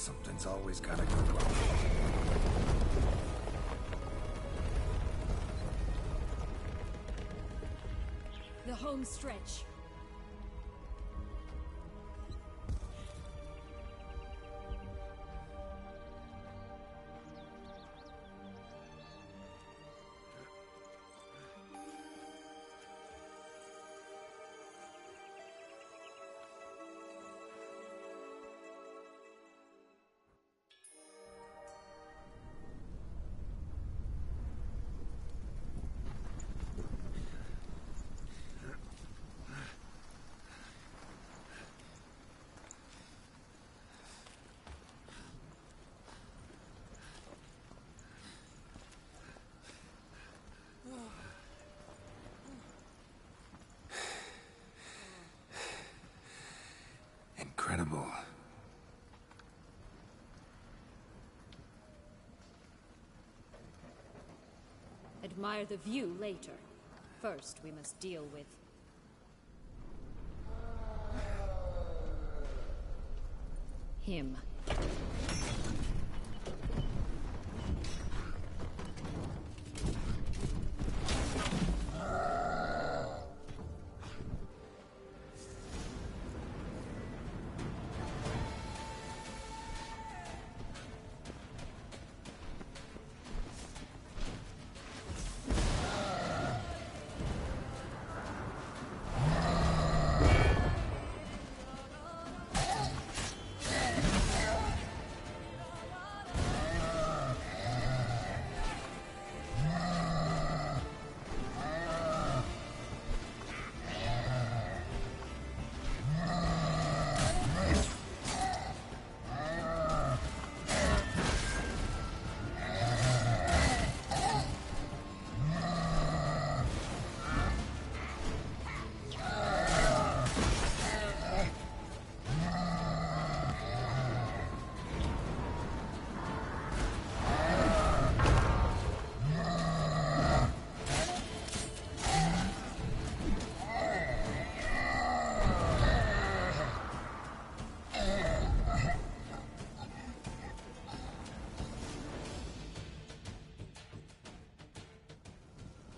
Something's always gotta go wrong. The home stretch. Incredible. Admire the view later. First, we must deal with... him.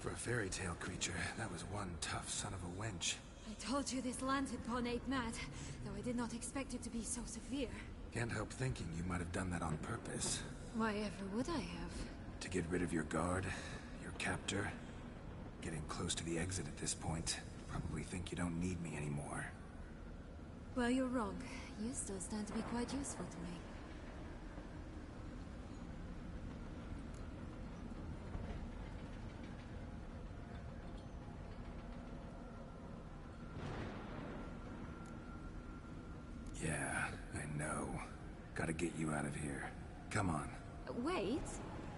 For a fairy tale creature, that was one tough son of a wench. I told you this land had gone ape mad, though I did not expect it to be so severe. Can't help thinking you might have done that on purpose. Why ever would I have? To get rid of your guard, your captor. Getting close to the exit at this point. Probably think you don't need me anymore. Well, you're wrong. You still stand to be quite useful to me. Yeah, I know. Gotta get you out of here. Come on. Wait,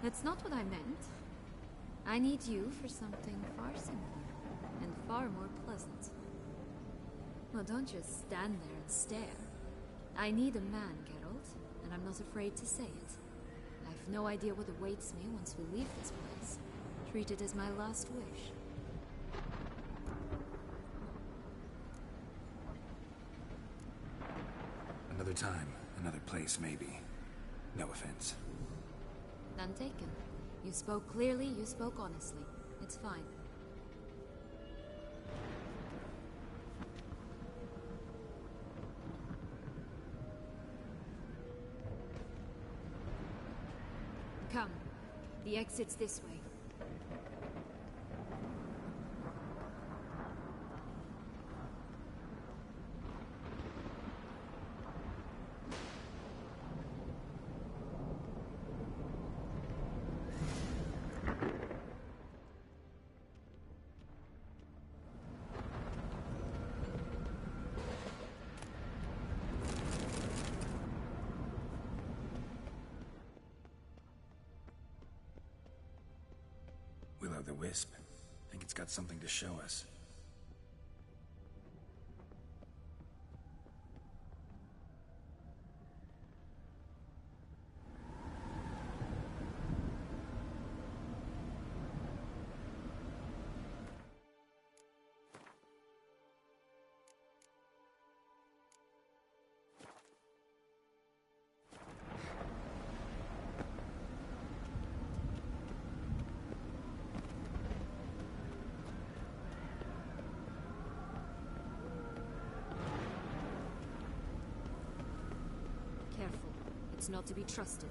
that's not what I meant. I need you for something far simpler and far more pleasant. Well, don't just stand there and stare. I need a man, Geralt, and I'm not afraid to say it. I've no idea what awaits me once we leave this place. Treat it as my last wish. Another time, another place, maybe. No offense. None taken. You spoke clearly, you spoke honestly. It's fine. Come. The exit's this way. Will-o'-the-wisp. Think it's got something to show us. It's not to be trusted.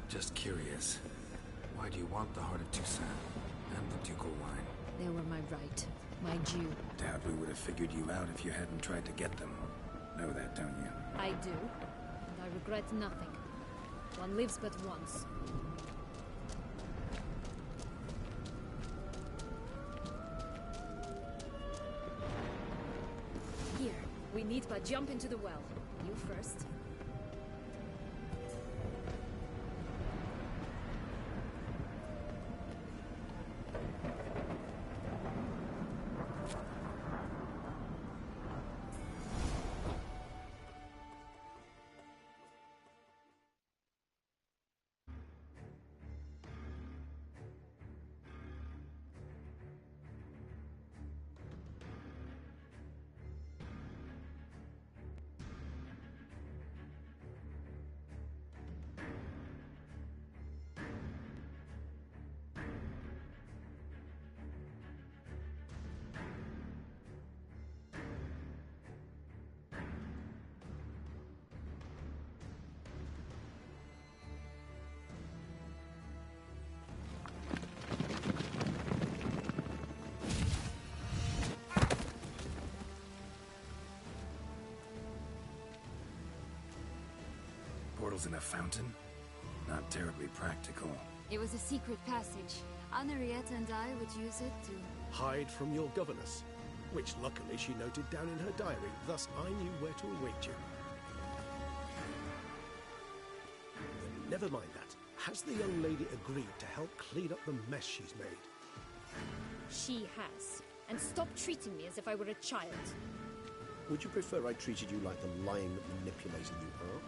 Just curious. Why do you want the Heart of Toussaint and the ducal wine? They were my right. My due. Doubt we would have figured you out if you hadn't tried to get them. Know that, don't you? I do. And I regret nothing. One lives but once. Here, we need but jump into the well. You first. In a fountain? Not terribly practical. It was a secret passage. Henriette and I would use it to... hide from your governess, which luckily she noted down in her diary, thus I knew where to await you. Never mind that. Has the young lady agreed to help clean up the mess she's made? She has. And stop treating me as if I were a child. Would you prefer I treated you like the lying manipulator you are?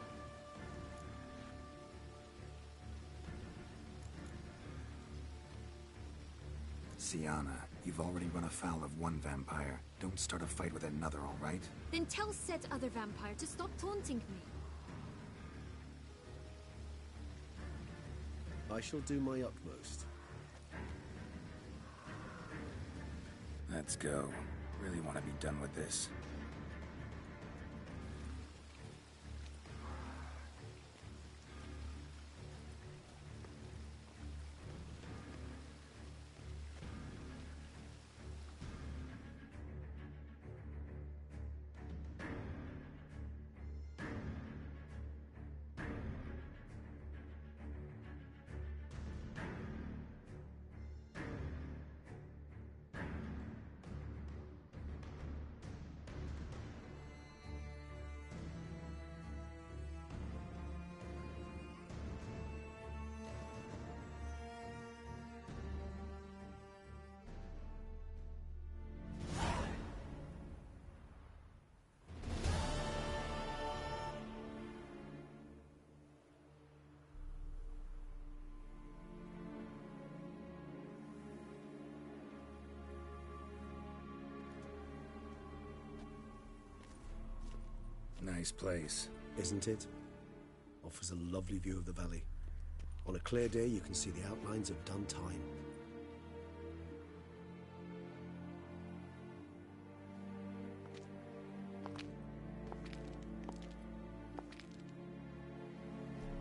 Sienna, you've already run afoul of one vampire. Don't start a fight with another, all right? Then tell said other vampire to stop taunting me. I shall do my utmost. Let's go. Really want to be done with this. Nice place. Isn't it? Offers a lovely view of the valley. On a clear day, you can see the outlines of done time.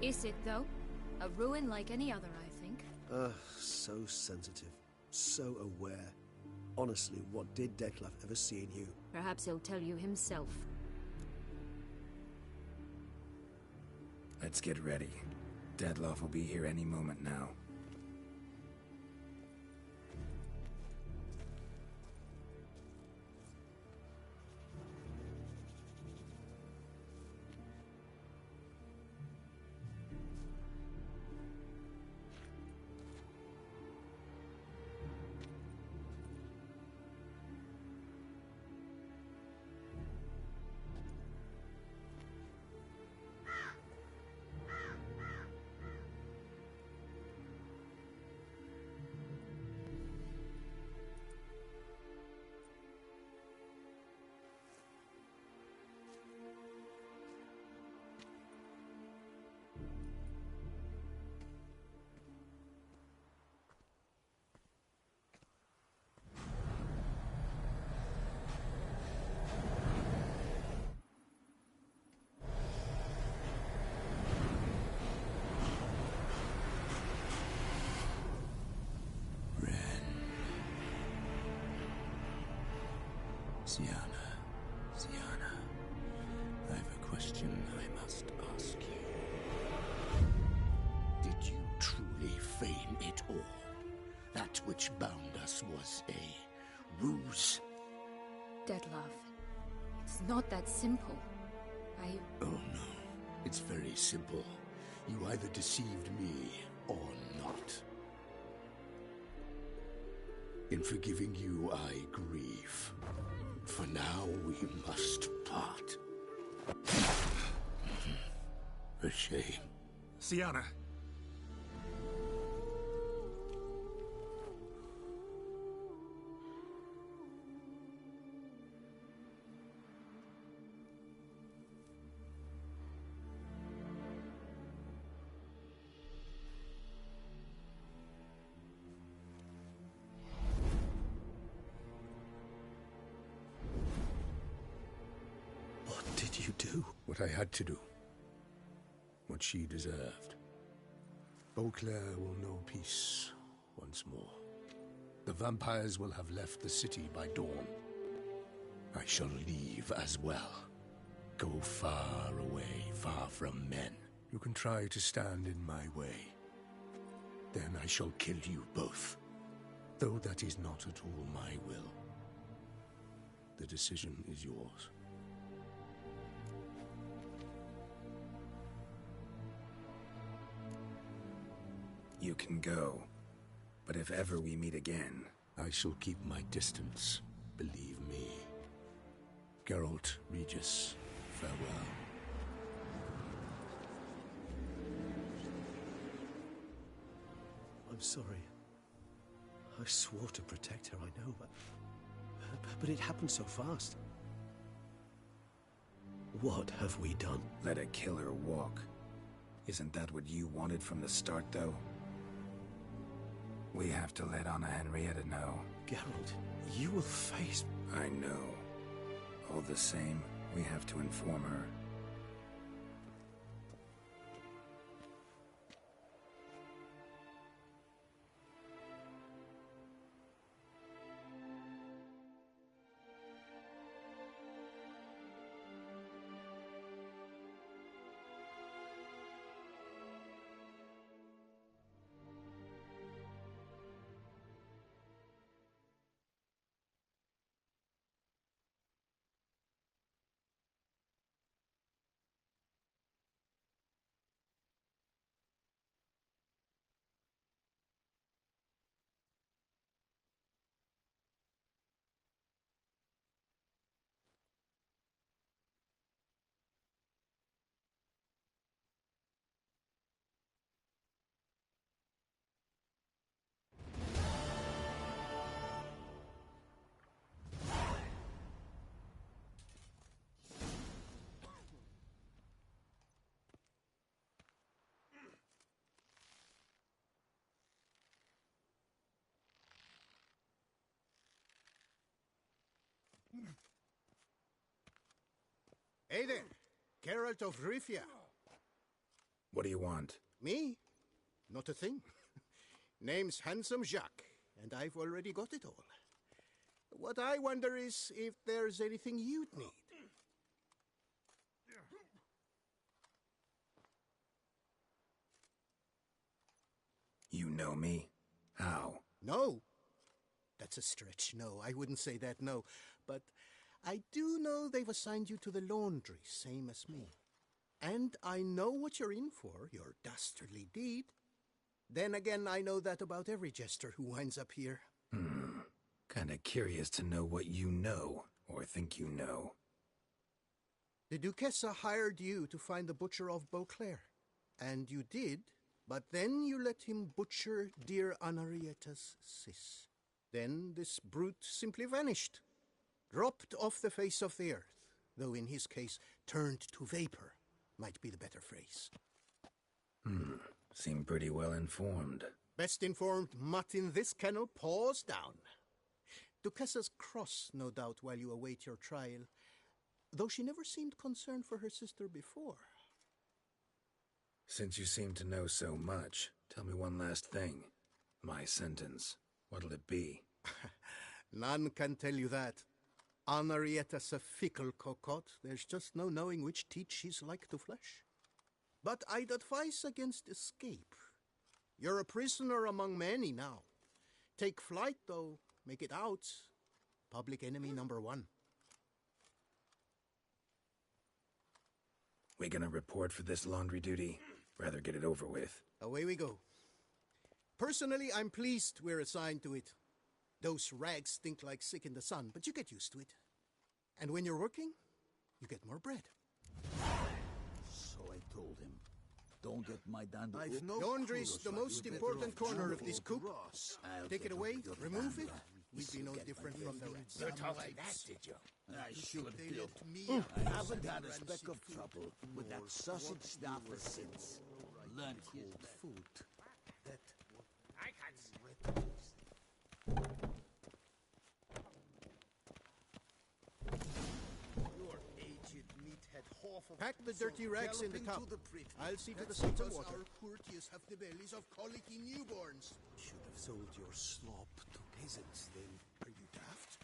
Is it, though? A ruin like any other, I think. So sensitive. So aware. Honestly, what did Detlef ever see in you? Perhaps he'll tell you himself. Let's get ready. Detlef will be here any moment now. Sienna, I have a question I must ask you. Did you truly feign it all? That which bound us was a ruse? Detlef, it's not that simple. Oh no, it's very simple. You either deceived me or not. In forgiving you, I grieve. For now, we must part. A shame. Sienna! What did you do? What I had to do. What she deserved. Beauclair will know peace once more. The vampires will have left the city by dawn. I shall leave as well. Go far away, far from men. You can try to stand in my way. Then I shall kill you both. Though that is not at all my will. The decision is yours. You can go. But if ever we meet again... I shall keep my distance, believe me. Geralt, Regis, farewell. I'm sorry. I swore to protect her, I know, but it happened so fast. What have we done? Let a killer walk. Isn't that what you wanted from the start, though? We have to let Anna Henrietta know. Geralt, you will face... I know. All the same, we have to inform her. Hey there, Geralt of Rivia. What do you want? Me? Not a thing. Name's Handsome Jacques, and I've already got it all. What I wonder is if there's anything you'd need. You know me? How? No. That's a stretch. No, I wouldn't say that, no. But I do know they've assigned you to the laundry, same as me. And I know what you're in for, your dastardly deed. Then again, I know that about every jester who winds up here. Kinda curious to know what you know, or think you know. The Duchessa hired you to find the butcher of Beauclair. And you did, but then you let him butcher dear Anarietta's sis. Then this brute simply vanished. Dropped off the face of the earth, though in his case, turned to vapor, might be the better phrase. Seem pretty well informed. Best informed mutt in this kennel, paws down. Duchessa's cross, no doubt, while you await your trial, though she never seemed concerned for her sister before. Since you seem to know so much, tell me one last thing. My sentence. What'll it be? None can tell you that. Anarietta's a fickle cocotte. There's just no knowing which teat she's like to flesh. But I'd advise against escape. You're a prisoner among many now. Take flight, though. Make it out. Public enemy number 1. We gonna report for this laundry duty? Rather get it over with. Away we go. Personally, I'm pleased we're assigned to it. Those rags stink like sick in the sun, but you get used to it. And when you're working, you get more bread. So I told him, don't get my dandle. Laundry's the most important corner of this coop. Take it away, remove it. We'd be no different from the rest. You told me that, did you? I should have They built. let me I haven't had a speck of trouble with that sausage staffer since. Learn cold food. That I can't. Your aged meathead pack the dirty rags in the cup. I'll see to the salt and water. Our courtiers have the bellies of colicky newborns. Should have sold your slop to peasants then. Are you daft?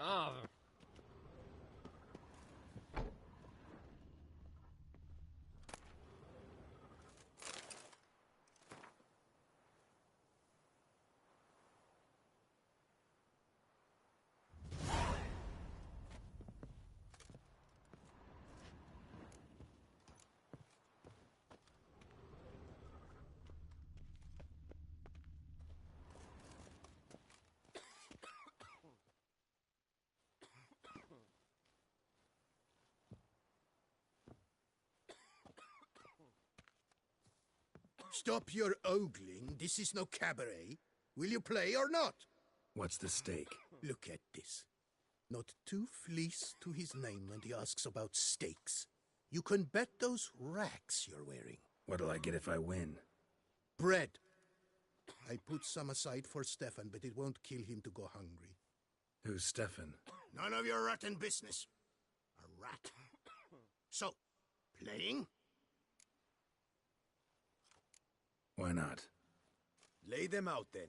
Ah. Stop your ogling. This is no cabaret. Will you play or not? What's the stake? Look at this. Not 2 fleece to his name when he asks about stakes. You can bet those racks you're wearing. What'll I get if I win? Bread. I put some aside for Stefan, but it won't kill him to go hungry. Who's Stefan? None of your rotten business. A rat. So, playing? Why not? Lay them out then.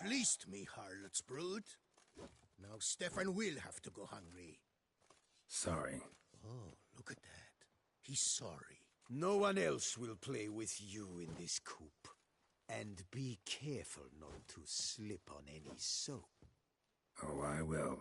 fleeced me, harlot's brood. Now Stefan will have to go hungry. Sorry. Oh, look at that. He's sorry. No one else will play with you in this coop. And be careful not to slip on any soap. Oh, I will.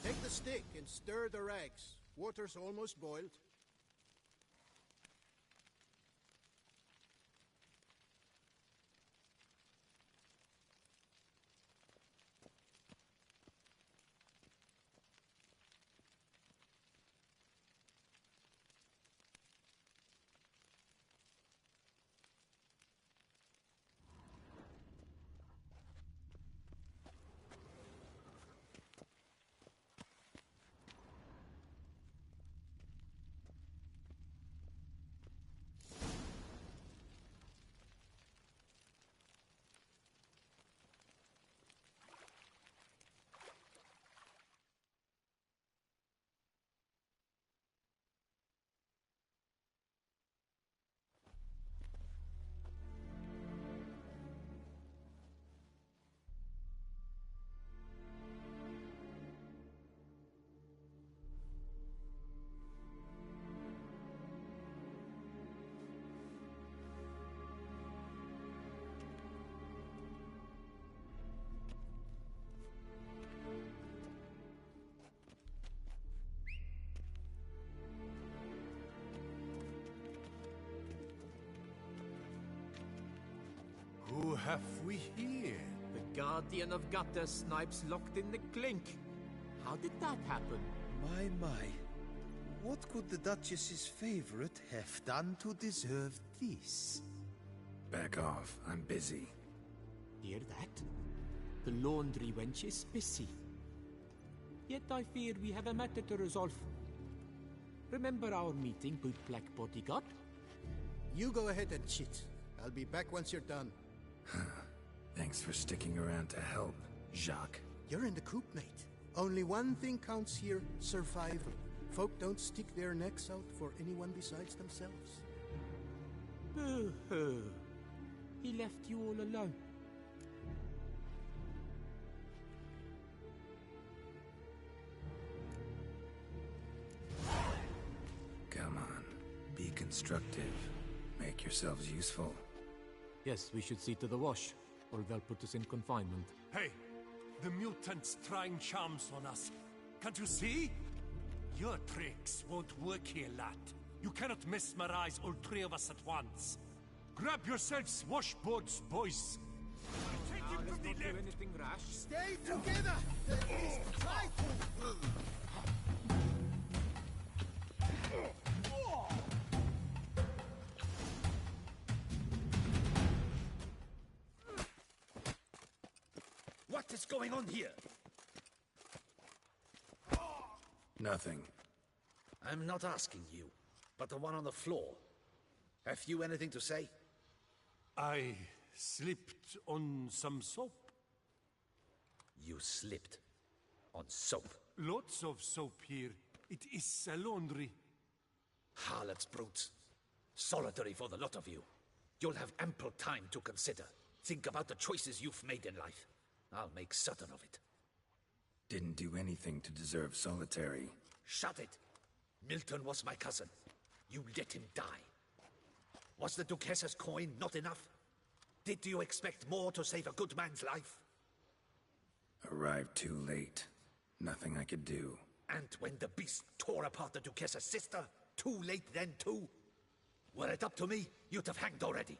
Take the stick and stir the rags. Water's almost boiled. have we here? The Guardian of Gutter snipes locked in the clink. How did that happen? My. What could the Duchess's favorite have done to deserve this? Back off. I'm busy. Hear that? The laundry wench is busy. Yet I fear we have a matter to resolve. Remember our meeting, bootblack bodyguard? You go ahead and chit. I'll be back once you're done. Thanks for sticking around to help, Jacques. You're in the coop, mate. Only one thing counts here, survival. Folk don't stick their necks out for anyone besides themselves. Boo-hoo. He left you all alone. Come on. Be constructive. Make yourselves useful. Yes, we should see to the wash, or they'll put us in confinement. Hey, the mutant's trying charms on us. Can't you see? Your tricks won't work here, lad. You cannot mesmerize all three of us at once. Grab yourselves washboards, boys. Take him from the left. Anything rash? Stay together! At least try to! What is going on here? Nothing. I'm not asking you, but the one on the floor. Have you anything to say? I slipped on some soap. You slipped on soap. Lots of soap here. It is a laundry. Harlots, brutes. Solitary for the lot of you. You'll have ample time to consider. Think about the choices you've made in life. I'll make certain of it. Didn't do anything to deserve solitary. Shut it! Milton was my cousin. You let him die. Was the Duchess's coin not enough? Did you expect more to save a good man's life? Arrived too late. Nothing I could do. And when the beast tore apart the Duchess's sister, too late then too? Were it up to me, you'd have hanged already.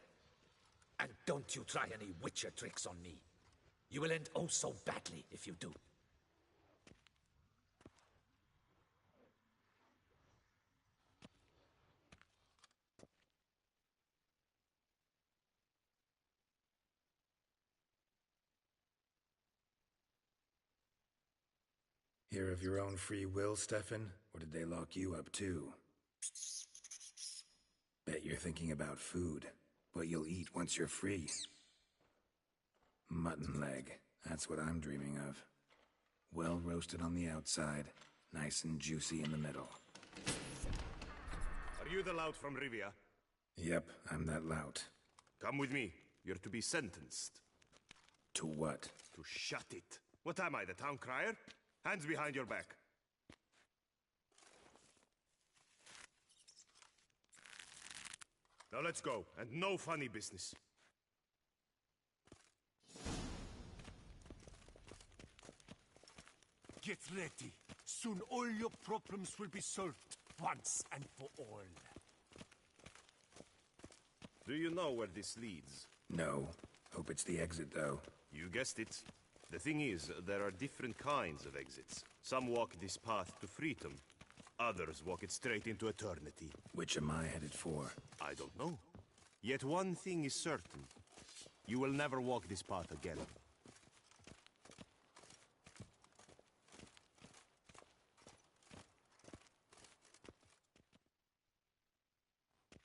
And don't you try any witcher tricks on me. You will end oh so badly if you do. Here of your own free will, Stefan? Or did they lock you up too? Bet you're thinking about food. What you'll eat once you're free. Mutton leg. That's what I'm dreaming of. Well roasted on the outside, nice and juicy in the middle. Are you the lout from Rivia? Yep, I'm that lout. Come with me. You're to be sentenced. To what? To shut it. What am I, the town crier? Hands behind your back. Now let's go, and no funny business. Get ready. Soon all your problems will be solved, once and for all. Do you know where this leads? No. Hope it's the exit, though. You guessed it. The thing is, there are different kinds of exits. Some walk this path to freedom. Others walk it straight into eternity. Which am I headed for? I don't know. Yet one thing is certain. You will never walk this path again.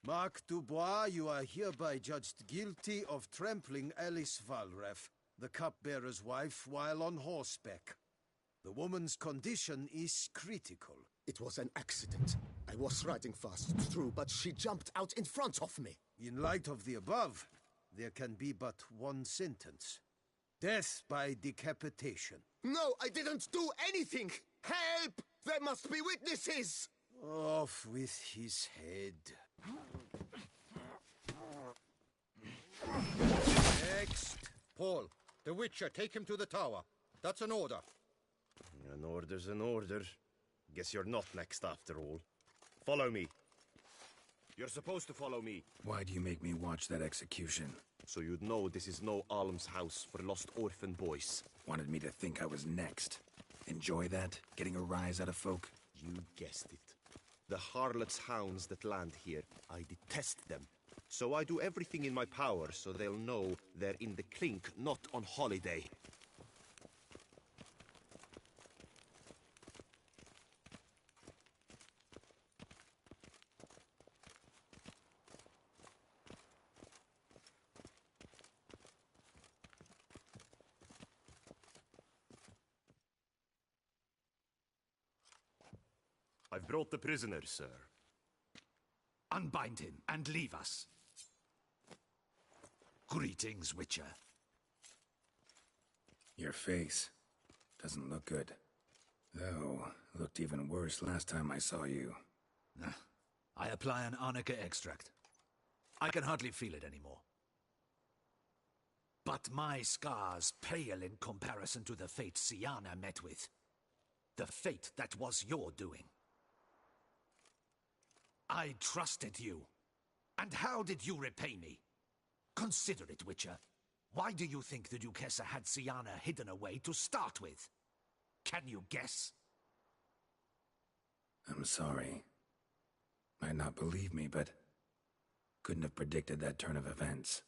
Mark Dubois, you are hereby judged guilty of trampling Alice Valref, the cupbearer's wife, while on horseback. The woman's condition is critical. It was an accident. I was riding fast through, but she jumped out in front of me. In light of the above, there can be but one sentence. Death by decapitation. No, I didn't do anything! Help! There must be witnesses! Off with his head. Next. Paul, the Witcher, take him to the tower. That's an order. An order's an order. Guess you're not next after all. Follow me. You're supposed to follow me. Why do you make me watch that execution? so you'd know this is no almshouse for lost orphan boys. Wanted me to think I was next. Enjoy that? Getting a rise out of folk? You guessed it. The harlots' hounds that land here, I detest them. So I do everything in my power so they'll know they're in the clink, not on holiday. I've brought the prisoner, sir. Unbind him and leave us. Greetings, Witcher. Your face doesn't look good. Though, looked even worse last time I saw you. I apply an arnica extract. I can hardly feel it anymore. But my scars pale in comparison to the fate Siana met with. The fate that was your doing. I trusted you. And how did you repay me? Consider it, Witcher. Why do you think the Duchessa had Siana hidden away to start with? Can you guess? I'm sorry. Might not believe me, but couldn't have predicted that turn of events.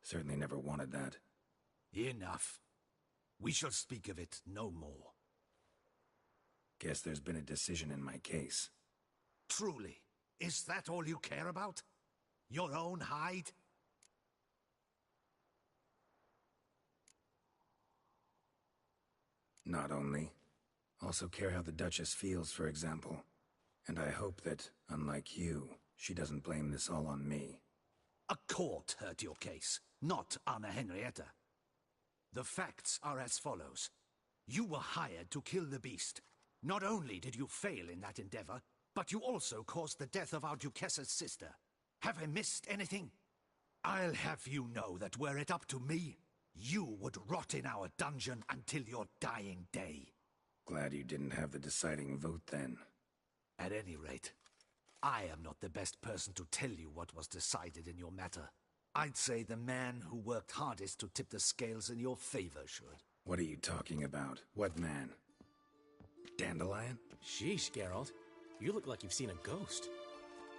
Certainly never wanted that. Enough. We shall speak of it no more. Guess there's been a decision in my case. Truly, is that all you care about? Your own hide? Not only. Also care how the Duchess feels, for example. And I hope that, unlike you, she doesn't blame this all on me. A court heard your case, not Anna Henrietta. The facts are as follows. You were hired to kill the beast. Not only did you fail in that endeavor, but you also caused the death of our Duchessa's sister. Have I missed anything? I'll have you know that were it up to me, you would rot in our dungeon until your dying day. Glad you didn't have the deciding vote then. At any rate, I am not the best person to tell you what was decided in your matter. I'd say the man who worked hardest to tip the scales in your favor should. What are you talking about? What man? Dandelion? Sheesh, Geralt. You look like you've seen a ghost.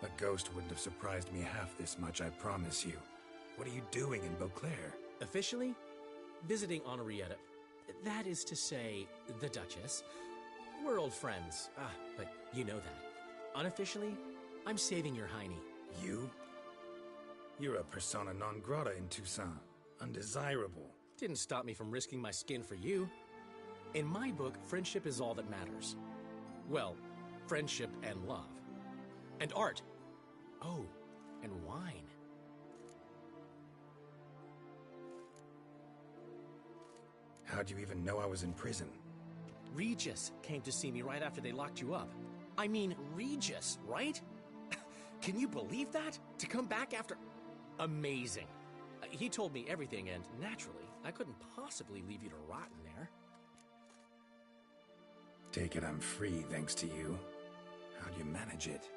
A ghost wouldn't have surprised me half this much, I promise you. What are you doing in Beauclair? Officially, visiting Henrietta. That is to say, the Duchess. We're old friends. But you know that. Unofficially, I'm saving your hiney. You? You're a persona non grata in Toussaint. Undesirable. Didn't stop me from risking my skin for you. In my book, friendship is all that matters. Well, friendship and love. And art. Oh, and wine. How'd you even know I was in prison? Regis came to see me right after they locked you up. I mean, Regis, right? Can you believe that? To come back after... Amazing. He told me everything, and naturally, I couldn't possibly leave you to rot in there. Take it I'm free thanks to you. How'd you manage it?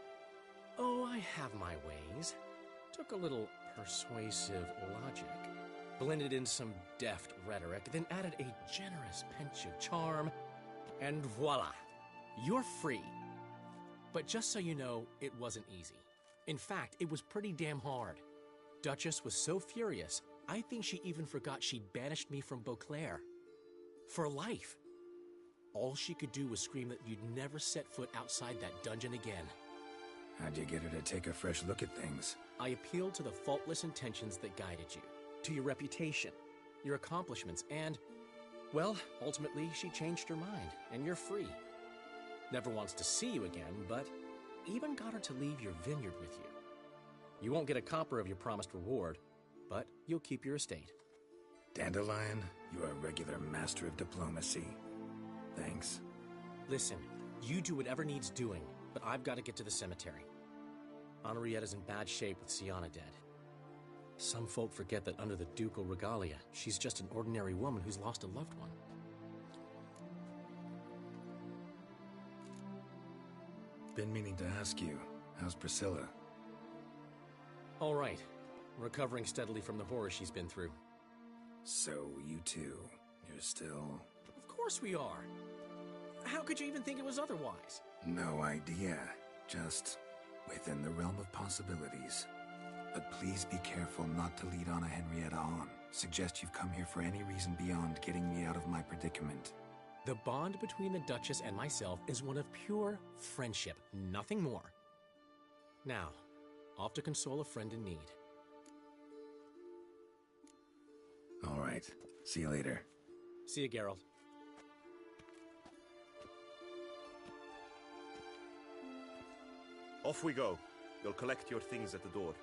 Oh, I have my ways. Took a little persuasive logic, blended in some deft rhetoric, then added a generous pinch of charm, and voila! You're free. But just so you know, it wasn't easy. In fact, it was pretty damn hard. Duchess was so furious, I think she even forgot she'd banished me from Beauclair. For life. All she could do was scream that you'd never set foot outside that dungeon again. How'd you get her to take a fresh look at things? I appealed to the faultless intentions that guided you, to your reputation, your accomplishments, and, well, ultimately she changed her mind, and you're free. Never wants to see you again, but even got her to leave your vineyard with you. You won't get a copper of your promised reward, but you'll keep your estate. Dandelion, you're a regular master of diplomacy. Thanks. Listen, you do whatever needs doing, but I've got to get to the cemetery. Henrietta's in bad shape with Siana dead. Some folk forget that under the ducal regalia, she's just an ordinary woman who's lost a loved one. Been meaning to ask you, how's Priscilla? All right. recovering steadily from the horror she's been through. So, you two, you're still... Of course we are. How could you even think it was otherwise? No idea. Just within the realm of possibilities. But please be careful not to lead Anna Henrietta on. Suggest you've come here for any reason beyond getting me out of my predicament. The bond between the Duchess and myself is one of pure friendship, nothing more. Now, off to console a friend in need. All right. See you later. See you, Geralt. Off we go. You'll collect your things at the door.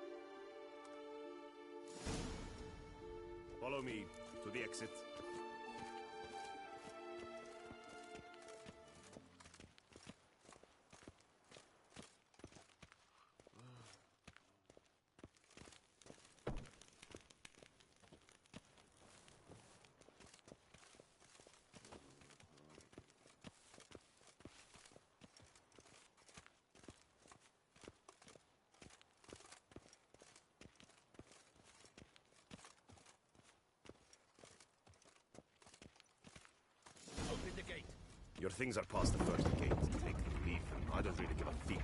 Follow me to the exit. Your things are past the first gate. Take them, leave them. I don't really give a fig.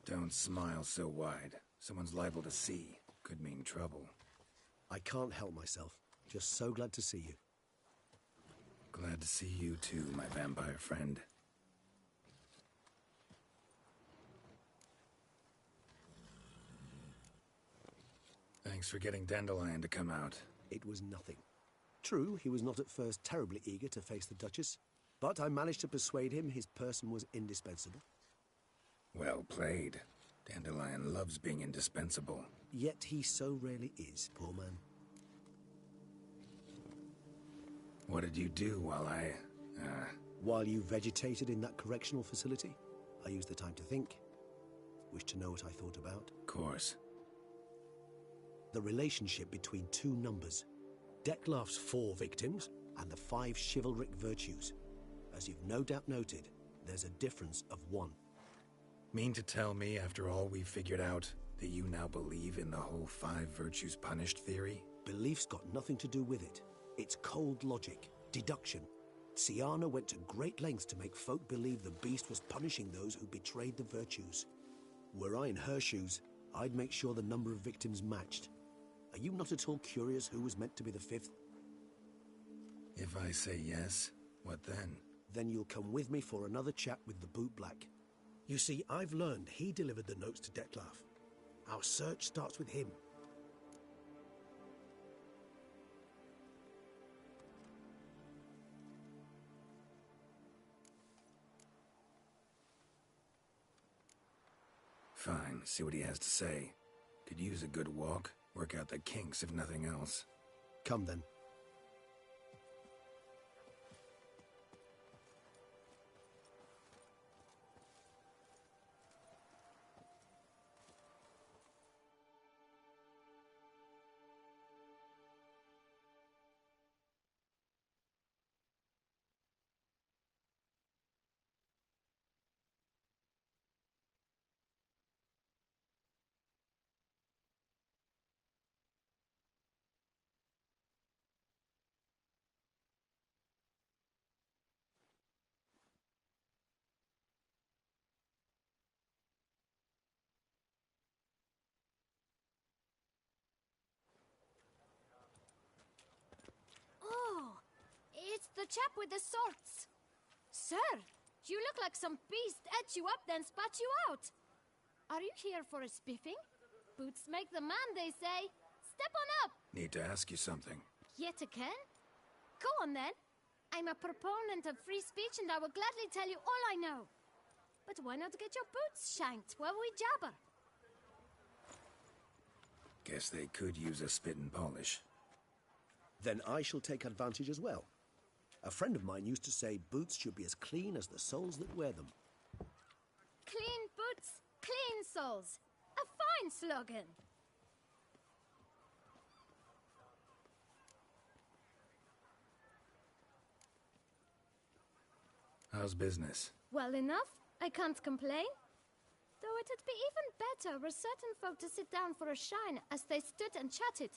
Don't smile so wide. Someone's liable to see. Could mean trouble. I can't help myself. Just so glad to see you. Glad to see you too, my vampire friend. Thanks for getting Dandelion to come out. It was nothing. True, he was not at first terribly eager to face the Duchess, but I managed to persuade him his person was indispensable. Well played. Dandelion loves being indispensable. Yet he so rarely is, poor man. What did you do while While you vegetated in that correctional facility, I used the time to think. Wish to know what I thought about? Of course. The relationship between two numbers. Dettlaff's 4 victims and the 5 chivalric virtues. As you've no doubt noted, there's a difference of 1. Mean to tell me, after all we've figured out, that you now believe in the whole 5 virtues punished theory? Belief's got nothing to do with it. It's cold logic, deduction. Syanna went to great lengths to make folk believe the beast was punishing those who betrayed the virtues. Were I in her shoes, I'd make sure the number of victims matched. Are you not at all curious who was meant to be the 5th? If I say yes, what then? Then you'll come with me for another chat with the Boot Black. You see, I've learned he delivered the notes to Dettlaff. Our search starts with him. Fine, see what he has to say. Could use a good walk, work out the kinks if nothing else. Come then. chap with the swords. Sir, you look like some beast ate you up then spat you out. Are you here for a spiffing? Boots make the man, they say. Step on up. Need to ask you something. Yet again? Go on then. I'm a proponent of free speech and I will gladly tell you all I know. But why not get your boots shanked while we jabber? Guess they could use a spit and polish. Then I shall take advantage as well. A friend of mine used to say boots should be as clean as the soles that wear them. Clean boots, clean soles. A fine slogan. How's business? Well enough. I can't complain. Though it'd be even better were certain folk to sit down for a shine as they stood and chatted.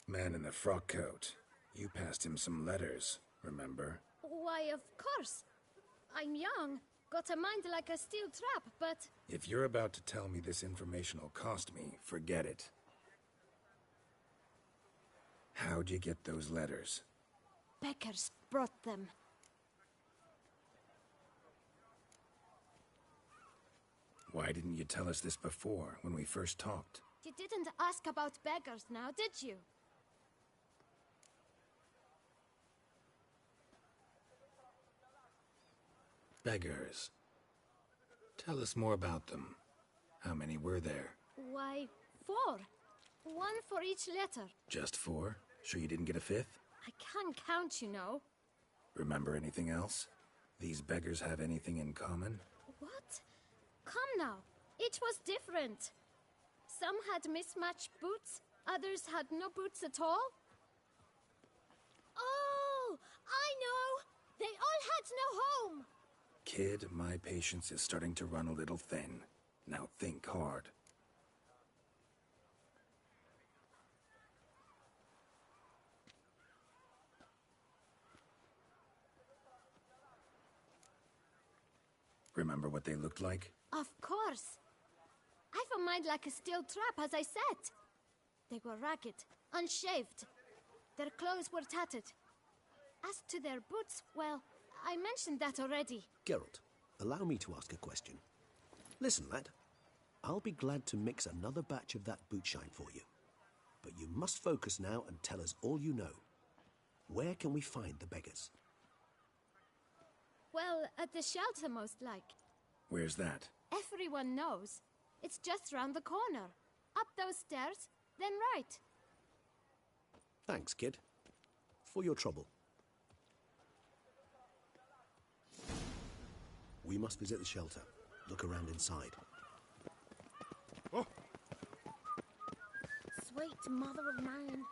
Man in the frock coat. You passed him some letters, remember? Why, of course. I'm young, got a mind like a steel trap, but... If you're about to tell me this information will cost me, forget it. How'd you get those letters? Beggars brought them. Why didn't you tell us this before, when we first talked? You didn't ask about beggars now, did you? Beggars. Tell us more about them. How many were there? Why, 4. One for each letter. Just 4? Sure you didn't get a 5th? I can't count, you know. Remember anything else? These beggars have anything in common? What? Come now. Each was different. Some had mismatched boots, others had no boots at all. Oh, I know! They all had no home! Kid, my patience is starting to run a little thin. Now think hard. Remember what they looked like? Of course. I've a mind like a steel trap, as I said. They were ragged, unshaved. Their clothes were tattered. As to their boots, well, I mentioned that already. Geralt, allow me to ask a question. Listen, lad. I'll be glad to mix another batch of that boot shine for you. But you must focus now and tell us all you know. Where can we find the beggars? Well, at the shelter, most like. Where's that? Everyone knows. It's just round the corner. Up those stairs, then right. Thanks, kid. For your trouble. We must visit the shelter. Look around inside. Oh. Sweet mother of mine.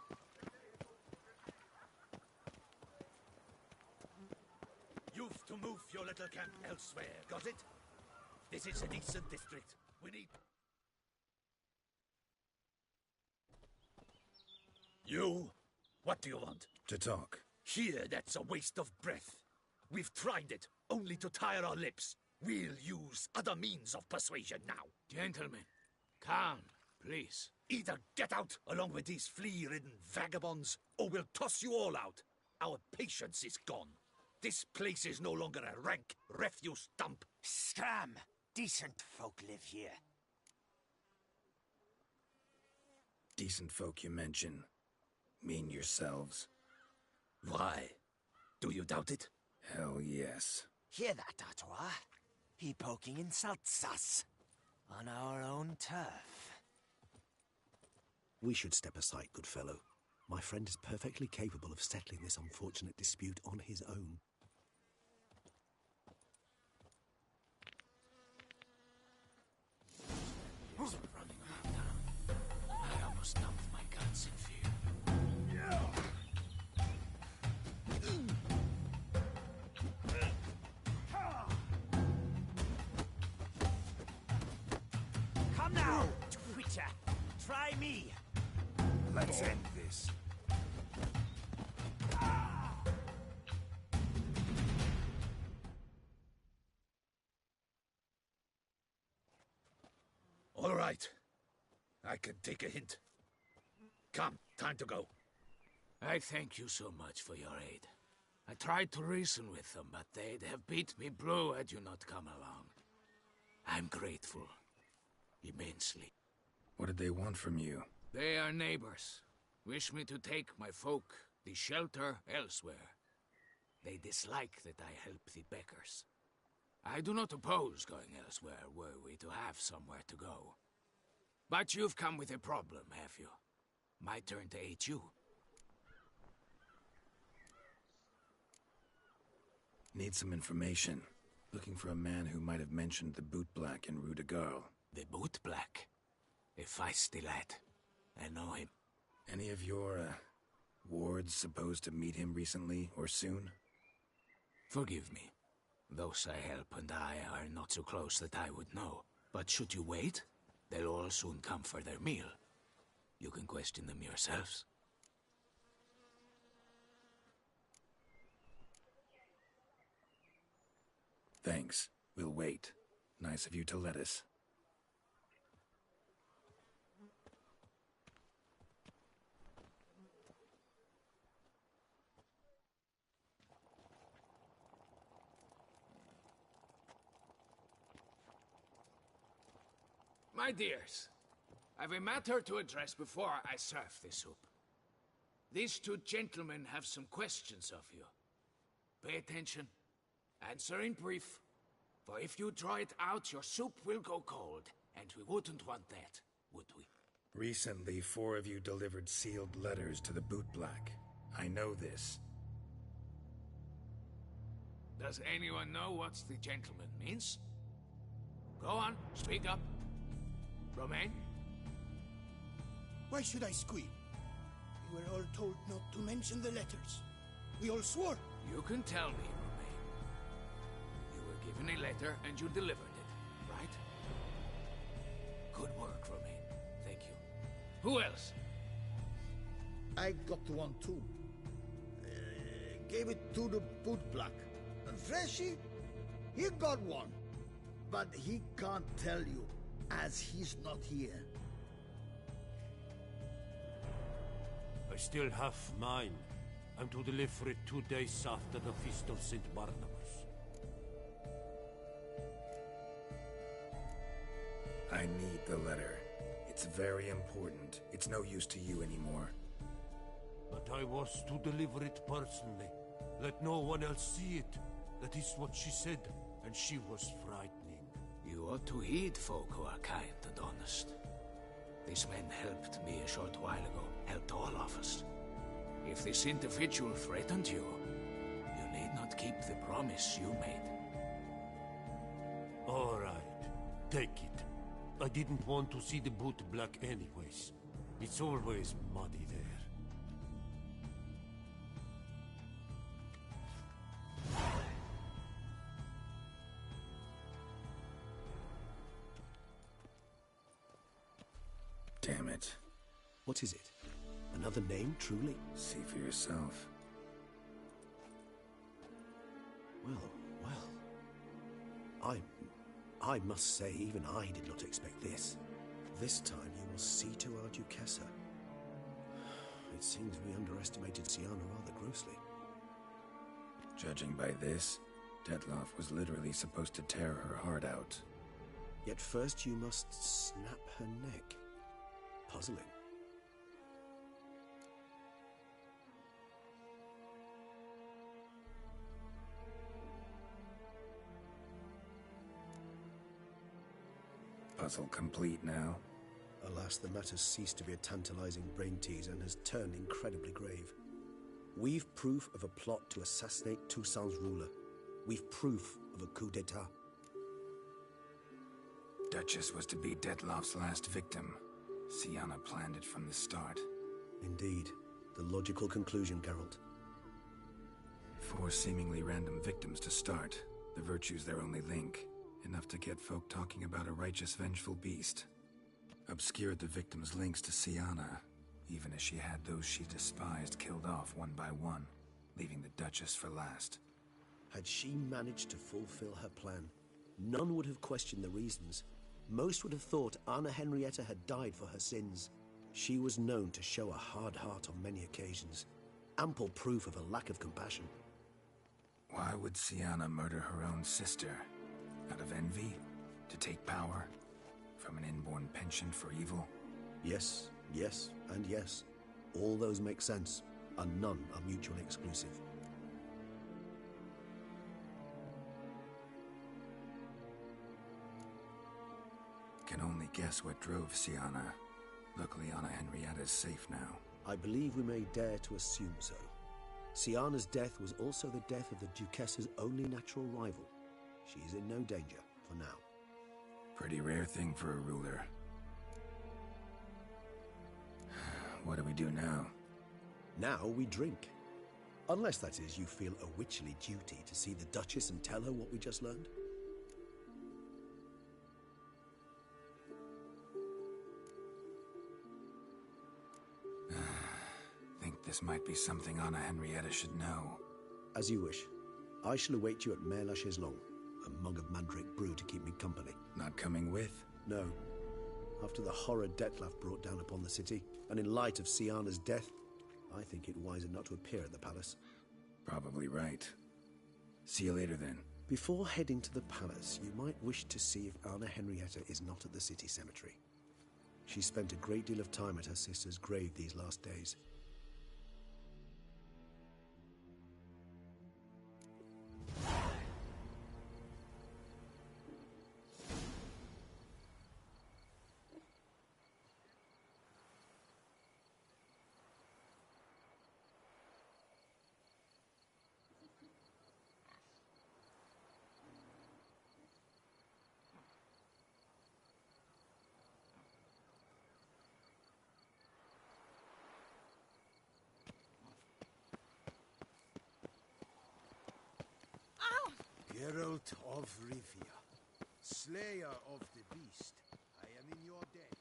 You've to move your little camp elsewhere, got it? This is a decent district. We need... You? What do you want? To talk. Here, that's a waste of breath. We've tried it, only to tire our lips. We'll use other means of persuasion now. Gentlemen, calm, please. Either get out along with these flea-ridden vagabonds, or we'll toss you all out. Our patience is gone. This place is no longer a rank refuse dump. Scram! Decent folk live here. Decent folk you mention. Mean yourselves. Why? Do you doubt it? Hell yes. Hear that, Artois? He poking insults us. On our own turf. We should step aside, good fellow. My friend is perfectly capable of settling this unfortunate dispute on his own. Running around town. I almost dumped my guts in fear. Come now, Twitcher. Try me. Let's end this. All right. I can take a hint. Come, time to go. I thank you so much for your aid. I tried to reason with them, but they'd have beat me blue had you not come along. I'm grateful. Immensely. What did they want from you? They are neighbors. Wish me to take my folk, the shelter, elsewhere. They dislike that I help the beggars. I do not oppose going elsewhere were we to have somewhere to go. But you've come with a problem, have you? My turn to aid you. Need some information. Looking for a man who might have mentioned the boot black in Rue de Garl. The boot black? A feisty lad. I know him. Any of your, wards supposed to meet him recently or soon? Forgive me. Those I help and I are not so close that I would know. But should you wait, they'll all soon come for their meal. You can question them yourselves. Thanks. We'll wait. Nice of you to let us. My dears, I've a matter to address before I serve the soup. These two gentlemen have some questions of you. Pay attention. Answer in brief. For if you draw it out, your soup will go cold. And we wouldn't want that, would we? Recently, 4 of you delivered sealed letters to the boot black. I know this. Does anyone know what the gentleman means? Go on, speak up. Romain? Why should I squeal? We were all told not to mention the letters. We all swore. You can tell me, Romain. You were given a letter and you delivered it, right? Good work, Romain. Thank you. Who else? I got one too. Gave it to the boot black. And Freshy, he got one. But he can't tell you, as he's not here. I still have mine. I'm to deliver it 2 days after the Feast of St. Barnabas. I need the letter. It's very important. It's no use to you anymore. But I was to deliver it personally. Let no one else see it. That is what she said, and she was frightening. You ought to heed folk who are kind and honest. These men helped me a short while ago, helped all of us. If this individual threatened you, you need not keep the promise you made. All right, take it. I didn't want to see the boot black anyways. It's always muddy there. Damn it. What is it? Another name, truly? See for yourself. Well. I must say, even I did not expect this. This time you will see to our Duchessa. It seems we underestimated Siana rather grossly. Judging by this, Detloff was literally supposed to tear her heart out. Yet first you must snap her neck. Puzzling. Puzzle complete now. Alas, the matter's ceased to be a tantalizing brain tease and has turned incredibly grave. We've proof of a plot to assassinate Toussaint's ruler. We've proof of a coup d'etat. Duchess was to be Detloff's last victim. Siana planned it from the start. Indeed. The logical conclusion, Geralt. 4 seemingly random victims to start. The virtue's their only link. Enough to get folk talking about a righteous, vengeful beast. Obscured the victims' links to Siana, even as she had those she despised killed off one by one, leaving the Duchess for last. Had she managed to fulfill her plan, none would have questioned the reasons. Most would have thought Anna Henrietta had died for her sins. She was known to show a hard heart on many occasions, Ample proof of a lack of compassion. Why would Sienna murder her own sister? Out of envy? To take power? From an inborn penchant for evil? Yes, yes, and yes. All those make sense, and none are mutually exclusive. Can only guess what drove Sienna. Luckily, Anna Henrietta's safe now. I believe we may dare to assume so. Sienna's death was also the death of the Duchessa's only natural rival. She is in no danger, for now. Pretty rare thing for a ruler. What do we do now? Now we drink. Unless, that is, you feel a witchly duty to see the Duchess and tell her what we just learned. Think this might be something Anna Henrietta should know. As you wish. I shall await you at Mare la Chaiselongue. A mug of mandrake brew to keep me company. Not coming with? No. After the horror Dettlaff brought down upon the city, and in light of Sienna's death, I think it wiser not to appear at the palace. Probably right. See you later, then. Before heading to the palace, you might wish to see if Anna Henrietta is not at the city cemetery. She spent a great deal of time at her sister's grave these last days. Geralt of Rivia, slayer of the beast, I am in your debt.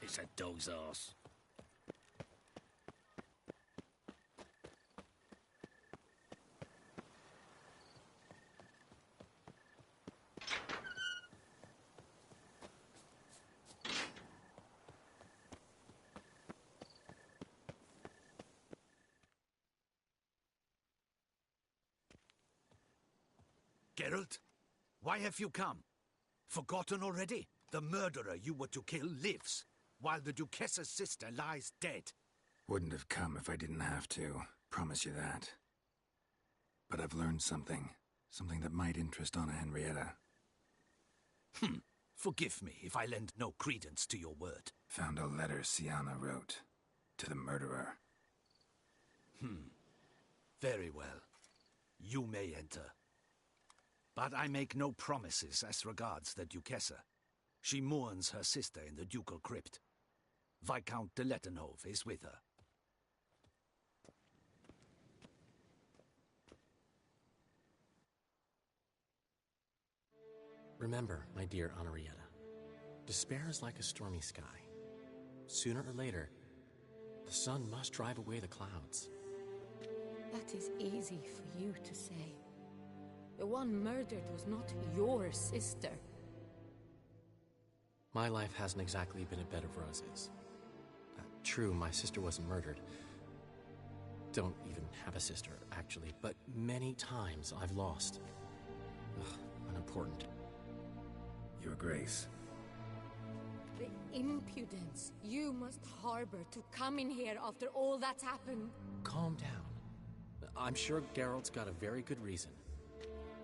Kiss a dog's arse. Geralt, why have you come? Forgotten already? The murderer you were to kill lives, while the Duchessa's sister lies dead. Wouldn't have come if I didn't have to. Promise you that. But I've learned something. Something that might interest Anna Henrietta. Forgive me if I lend no credence to your word. Found a letter Sienna wrote. To the murderer. Very well. You may enter. But I make no promises as regards the Duchessa. She mourns her sister in the ducal crypt. Viscount de Lettenhove is with her. Remember, my dear Henrietta, despair is like a stormy sky. Sooner or later, The sun must drive away the clouds. That is easy for you to say. The one murdered was not your sister. My life hasn't exactly been a bed of roses. True, my sister wasn't murdered. Don't even have a sister, actually, but many times I've lost. Ugh, unimportant. Your Grace. The impudence you must harbor to come in here after all that's happened. Calm down. I'm sure Geralt's got a very good reason.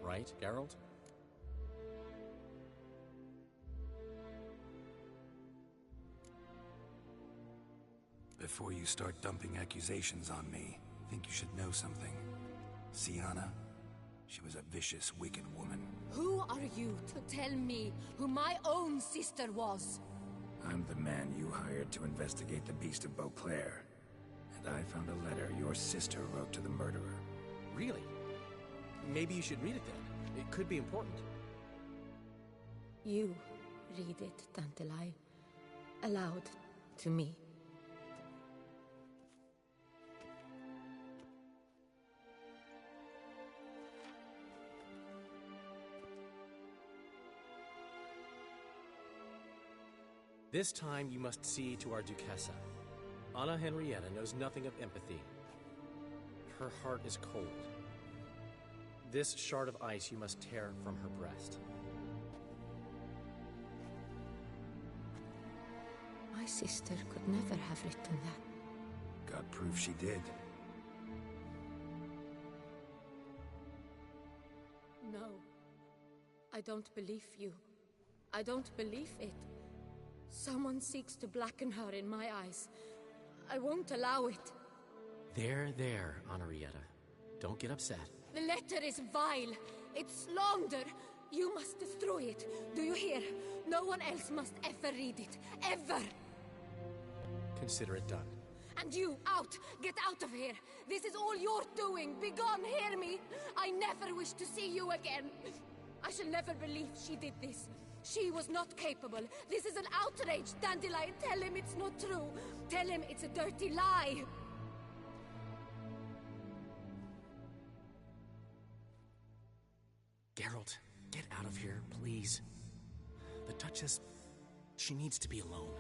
Right, Geralt? Before you start dumping accusations on me, I think you should know something. Sienna, she was a vicious, wicked woman. Who are you to tell me who my own sister was? I'm the man you hired to investigate the Beast of Beauclair. And I found a letter your sister wrote to the murderer. Really? Maybe you should read it then. It could be important. You read it, Dandelion, aloud to me. This time you must see to our Duchessa. Anna Henrietta knows nothing of empathy. Her heart is cold. This shard of ice you must tear from her breast. My sister could never have written that. Got proof she did. No. I don't believe you. I don't believe it. Someone seeks to blacken her in my eyes. I won't allow it. There, Henrietta. Don't get upset. The letter is vile. It's slander. You must destroy it. Do you hear? No one else must ever read it. Ever! Consider it done. And you, out! Get out of here! This is all you're doing! Begone, hear me! I never wish to see you again! I shall never believe she did this. She was not capable. This is an outrage, Dandelion. Tell him it's not true. Tell him it's a dirty lie. Geralt, get out of here, please. The Duchess, she needs to be alone.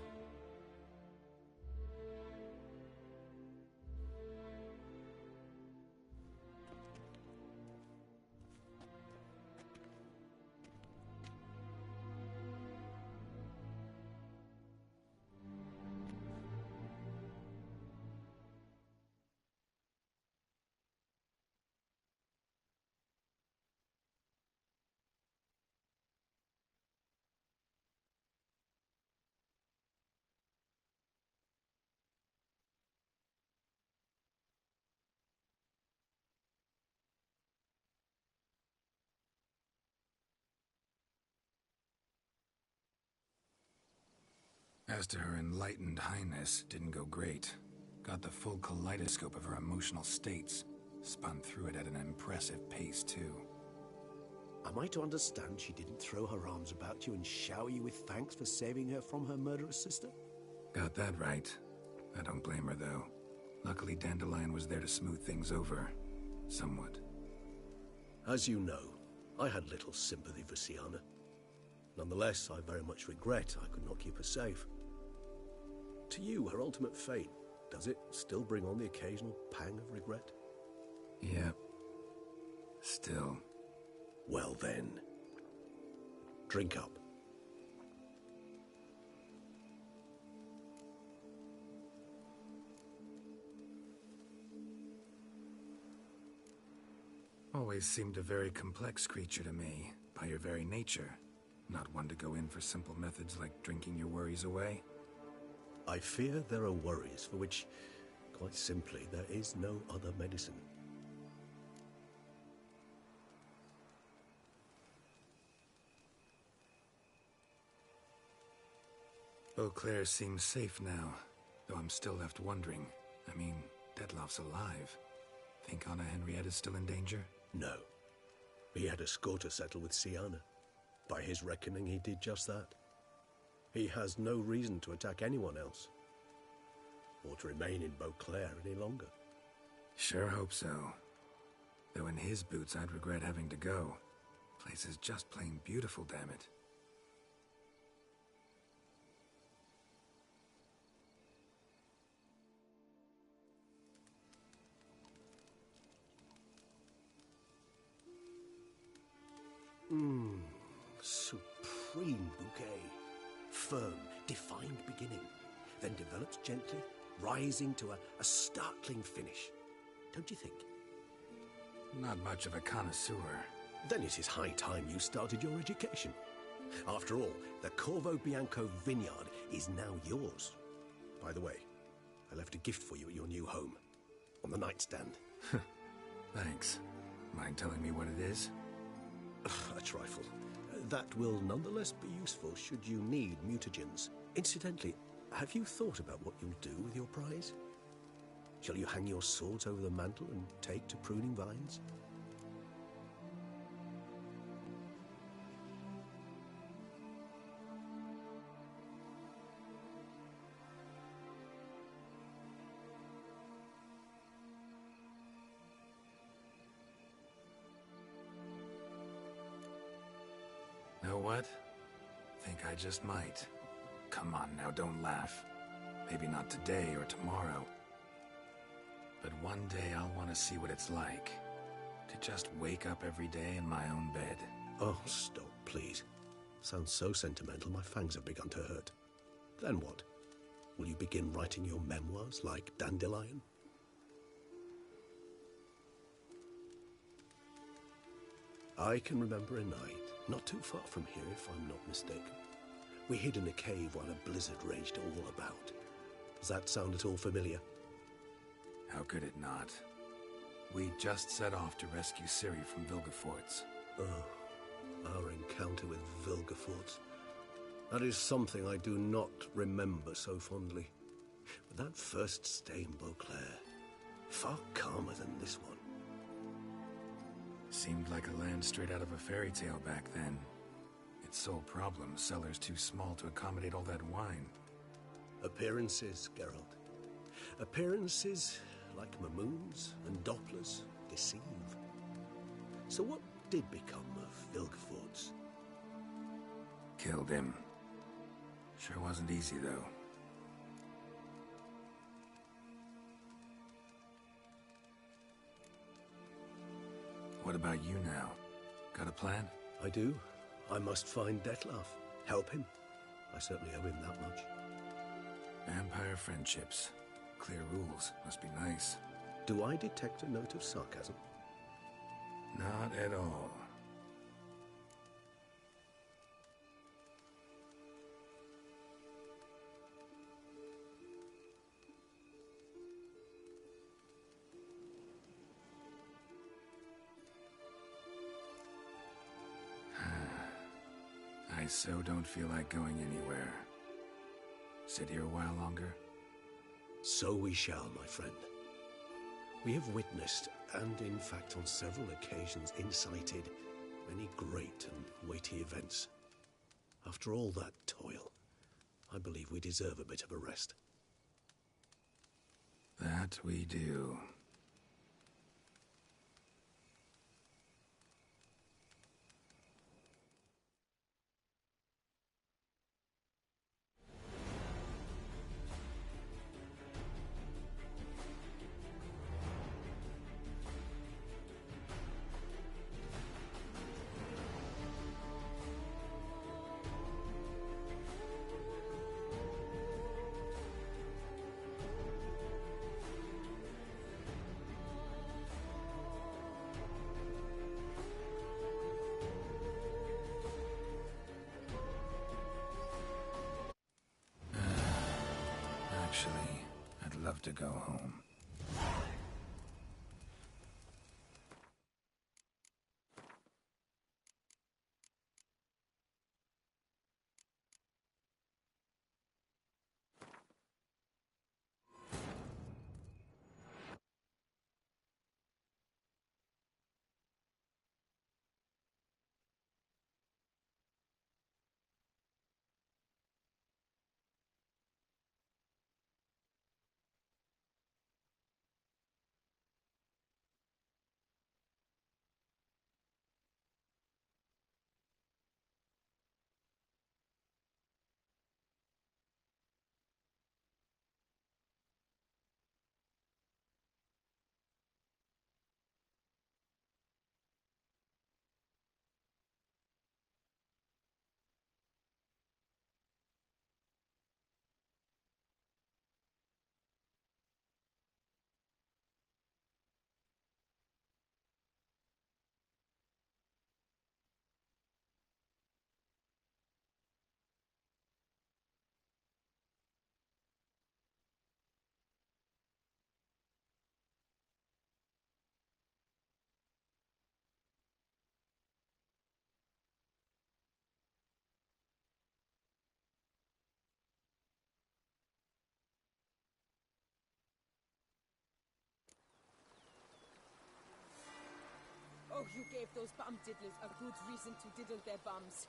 As to her enlightened highness, didn't go great. Got the full kaleidoscope of her emotional states. Spun through it at an impressive pace, too. Am I to understand she didn't throw her arms about you and shower you with thanks for saving her from her murderous sister? Got that right. I don't blame her, though. Luckily, Dandelion was there to smooth things over. Somewhat. As you know, I had little sympathy for Sienna. Nonetheless, I very much regret I could not keep her safe. To you, her ultimate fate, does it still bring on the occasional pang of regret? Yep. Still. Well then. Drink up. Always seemed a very complex creature to me, by your very nature. Not one to go in for simple methods like drinking your worries away. I fear there are worries for which, quite simply, there is no other medicine. Beauclair seems safe now, though I'm still left wondering. I mean, Detloff's alive. Think Anna Henrietta's still in danger? No. He had a score to settle with Sienna. By his reckoning, he did just that. He has no reason to attack anyone else. or to remain in Beauclair any longer. Sure hope so. Though in his boots, I'd regret having to go. Place is just plain beautiful, damn it. Supreme bouquet. Firm, defined beginning, then develops gently, rising to a startling finish. Don't you think? Not much of a connoisseur. Then it is high time you started your education. After all, the Corvo Bianco vineyard is now yours. By the way, I left a gift for you at your new home. On the nightstand. Thanks. Mind telling me what it is? A trifle. That will nonetheless be useful should you need mutagens. Incidentally, have you thought about what you'll do with your prize? Shall you hang your swords over the mantle and take to pruning vines? Know what? Think I just might. Come on now, don't laugh. Maybe not today or tomorrow. But one day I'll want to see what it's like. To just wake up every day in my own bed. Oh, stop, please. Sounds so sentimental, my fangs have begun to hurt. Then what? Will you begin writing your memoirs like Dandelion? I can remember a night, not too far from here if I'm not mistaken. We hid in a cave while a blizzard raged all about. Does that sound at all familiar? How could it not? We just set off to rescue Ciri from Vilgefortz. Oh, our encounter with Vilgefortz. That is something I do not remember so fondly. But that first stay in Beauclair, far calmer than this one. Seemed like a land straight out of a fairy tale back then. Its sole problem, cellars too small to accommodate all that wine. Appearances, Geralt. Appearances, like Mamoons and Dopplers, deceive. So what did become of Vilgefortz? Killed him. Sure wasn't easy, though. What about you now? Got a plan? I do. I must find Dettlaff. Help him. I certainly owe him that much. Vampire friendships. Clear rules. Must be nice. Do I detect a note of sarcasm? Not at all. I so don't feel like going anywhere. Sit here a while longer? So we shall, my friend. We have witnessed, and in fact on several occasions incited, many great and weighty events. After all that toil, I believe we deserve a bit of a rest. That we do. Actually, I'd love to go home. Oh, you gave those bum diddlers a good reason to diddle their bums.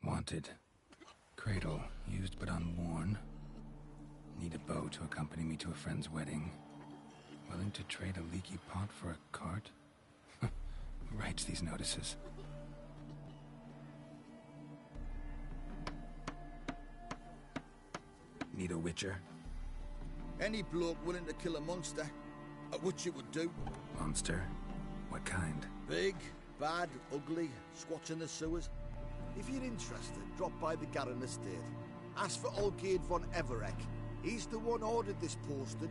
Wanted. Cradle, used but unworn. Need a bow to accompany me to a friend's wedding. Willing to trade a leaky pot for a cart? Who writes these notices? Need a witcher? Any bloke willing to kill a monster, a witcher would do. Monster? What kind? Big, bad, ugly, squats in the sewers. If you're interested, drop by the Garren estate. Ask for Olgierd von Everek. He's the one ordered this posted.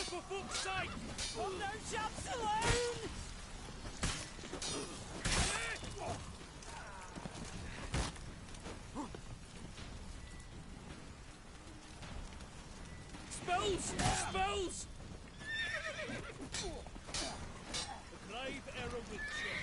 For fuck's sake! Oh, no jump saloon! Spells! Spells! The grave error witcher.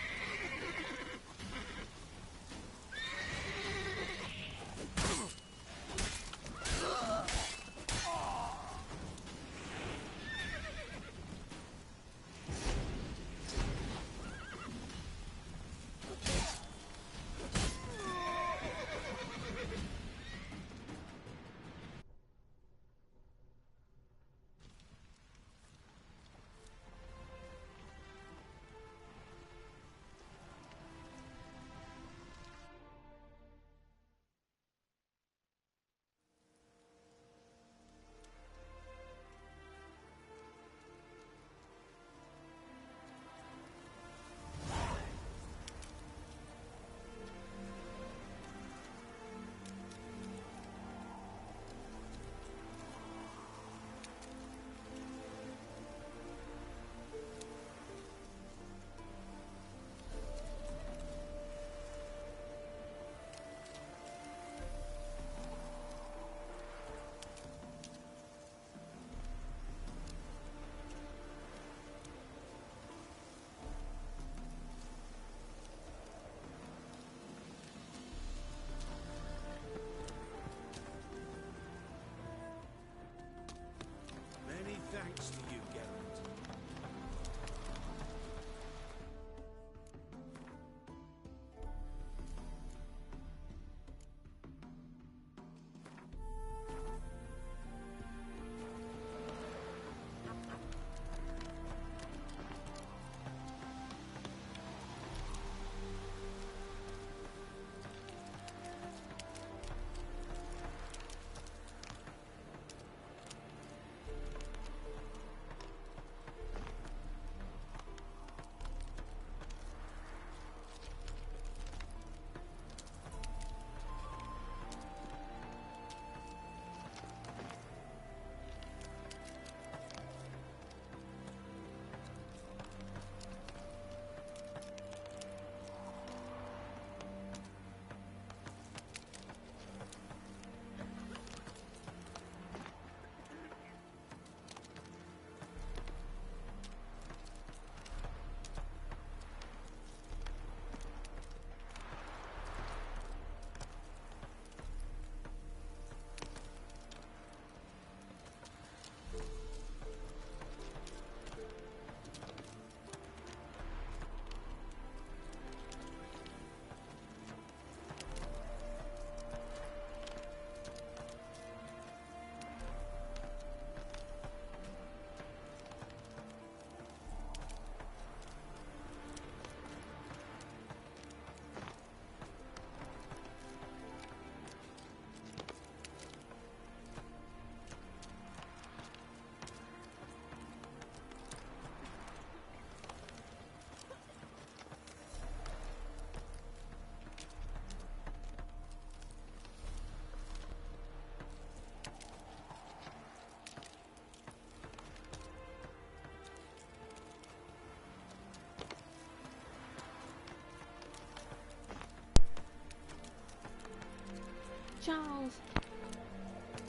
Charles,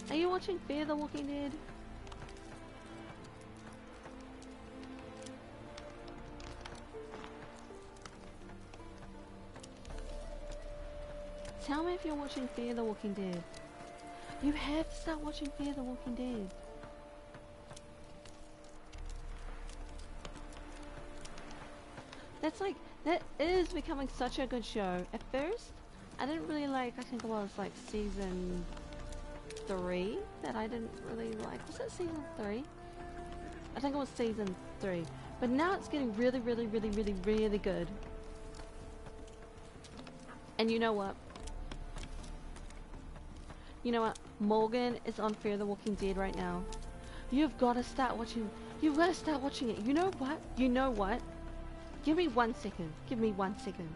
are you watching Fear the Walking Dead? Tell me if you're watching Fear the Walking Dead. You have to start watching Fear the Walking Dead. That is becoming such a good show. At first, I didn't really like, I think it was like season 3 that I didn't really like. Was it season 3? I think it was season 3. But now it's getting really, really, really, really, really good. And you know what? You know what? Morgan is on Fear the Walking Dead right now. You've got to start watching. You've got to start watching it. You know what? You know what? Give me 1 second. Give me 1 second.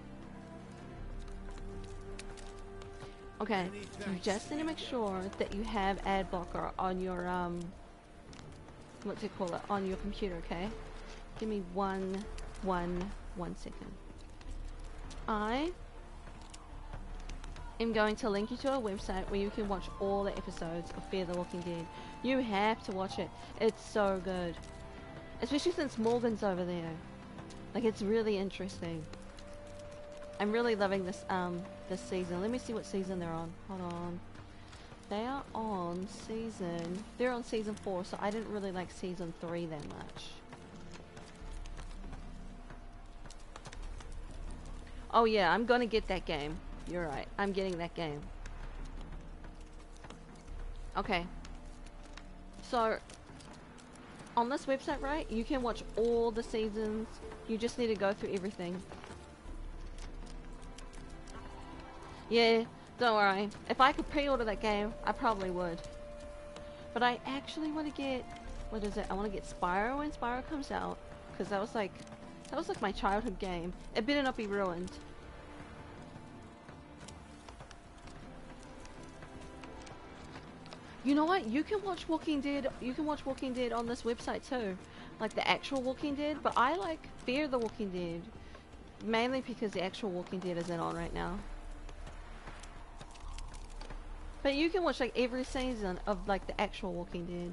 Okay. You just need to make sure that you have ad blocker on your what's it called? On your computer, okay? Give me 1 second. I am going to link you to a website where you can watch all the episodes of Fear the Walking Dead. You have to watch it. It's so good. Especially since Morgan's over there. Like, it's really interesting. I'm really loving this this season. Let me see what season they're on. Hold on. They're on season 4, so I didn't really like season 3 that much. Oh yeah, I'm gonna get that game. You're right. I'm getting that game. Okay. So, on this website, right, you can watch all the seasons. You just need to go through everything. Yeah, don't worry. If I could pre-order that game, I probably would. But I actually want to get, what is it? I want to get Spyro when Spyro comes out, because that was like my childhood game. It better not be ruined. You know what? You can watch Walking Dead. You can watch Walking Dead on this website too, like the actual Walking Dead. But I like Fear the Walking Dead, mainly because the actual Walking Dead isn't on right now. But you can watch like every season of like the actual Walking Dead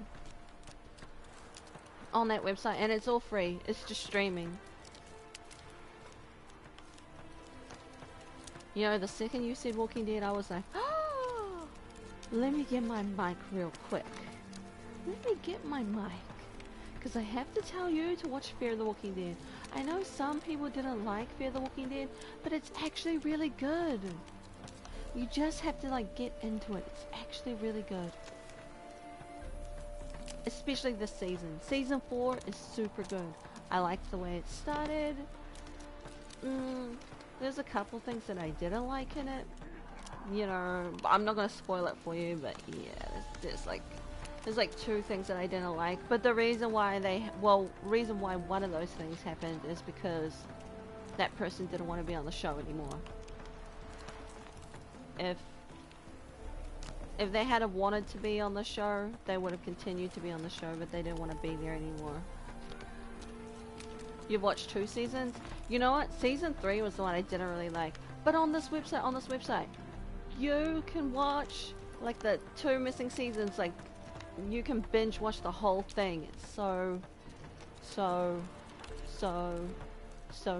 on that website, and it's all free. It's just streaming. You know, the second you said Walking Dead, I was like, oh, let me get my mic real quick. Let me get my mic. Because I have to tell you to watch Fear the Walking Dead. I know some people didn't like Fear the Walking Dead, but it's actually really good. You just have to like get into it. It's actually really good. Especially this season. Season 4 is super good. I like the way it started. There's a couple things that I didn't like in it. You know, I'm not going to spoil it for you, but yeah, there's like 2 things that I didn't like. But the reason why reason why one of those things happened is because that person didn't want to be on the show anymore. If they had wanted to be on the show, they would have continued to be on the show, but they didn't want to be there anymore. You've watched 2 seasons? You know what? Season 3 was the one I didn't really like. But on this website, you can watch like the 2 missing seasons. Like, you can binge watch the whole thing. It's so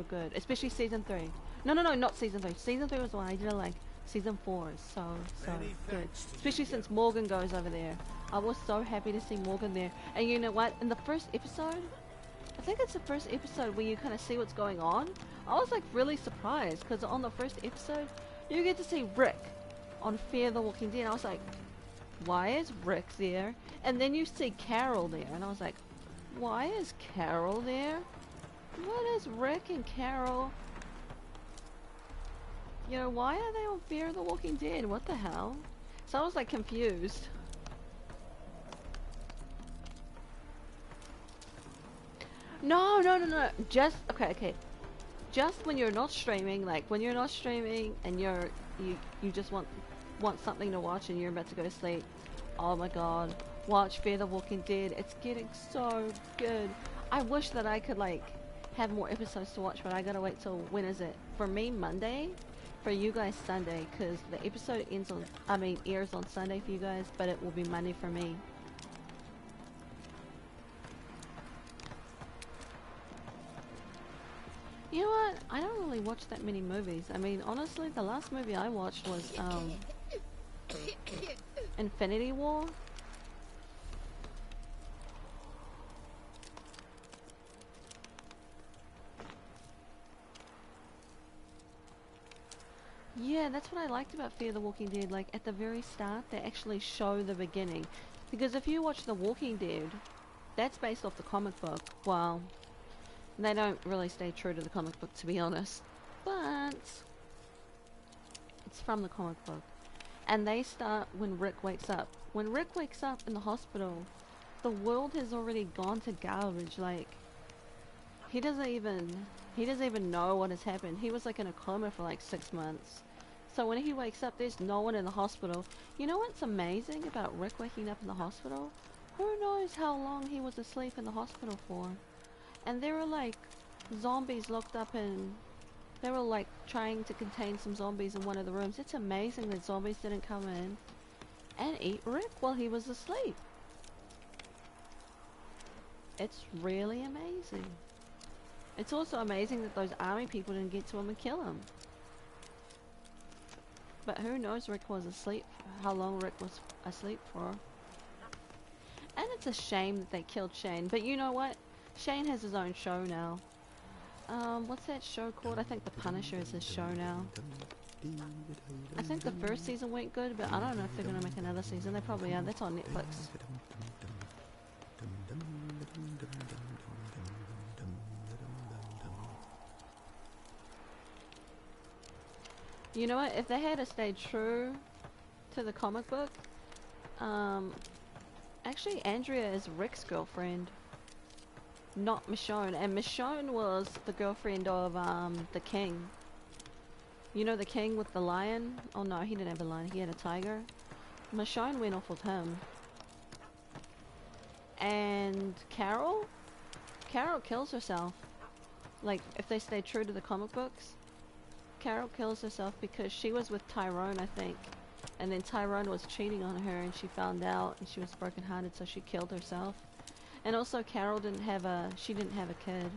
good. Especially season 3. No, not season 3. Season 3 was the one I didn't like. Season 4 is so good. Especially since Morgan goes over there. I was so happy to see Morgan there. And you know what? In the first episode, I think it's the first episode where you kind of see what's going on. I was like really surprised because on the first episode, you get to see Rick on Fear the Walking Dead. I was like, why is Rick there? And then you see Carol there. And I was like, why is Carol there? What is Rick and Carol? You know, why are they on Fear the Walking Dead? What the hell? So I was like confused. No. Just okay. Just when you're not streaming, like when you're not streaming and you just want something to watch and you're about to go to sleep. Oh my god, watch Fear the Walking Dead. It's getting so good. I wish that I could like have more episodes to watch, but I gotta wait till when is it? For me, Monday. for you guys Sunday, because the episode airs on Sunday for you guys, but it will be Monday for me. You know what? I don't really watch that many movies. I mean, honestly, the last movie I watched was Infinity War. Yeah, that's what I liked about Fear the Walking Dead. Like, at the very start, they actually show the beginning. Because if you watch The Walking Dead, that's based off the comic book. Well, they don't really stay true to the comic book, to be honest. But it's from the comic book. And they start when Rick wakes up. When Rick wakes up in the hospital, the world has already gone to garbage. Like, he doesn't even know what has happened. He was like in a coma for like 6 months. So when he wakes up, there's no one in the hospital. You know what's amazing about Rick waking up in the hospital? Who knows how long he was asleep in the hospital for? And there were like zombies locked up in... They were like trying to contain some zombies in one of the rooms. It's amazing that zombies didn't come in and eat Rick while he was asleep. It's really amazing. It's also amazing that those army people didn't get to him and kill him. But who knows Rick was asleep, how long Rick was asleep for. And it's a shame that they killed Shane. But you know what? Shane has his own show now. What's that show called? I think The Punisher is his show now. I think the first season went good, but I don't know if they're going to make another season. They probably are. That's on Netflix. You know what? If they had stayed true to the comic book, actually Andrea is Rick's girlfriend, not Michonne. And Michonne was the girlfriend of the king. You know the king with the lion? Oh no, he didn't have a lion. He had a tiger. Michonne went off with him. And Carol kills herself. Like, if they stay true to the comic books, Carol kills herself because she was with Tyrone, I think. And then Tyrone was cheating on her and she found out and she was brokenhearted, so she killed herself. And also Carol didn't have a kid.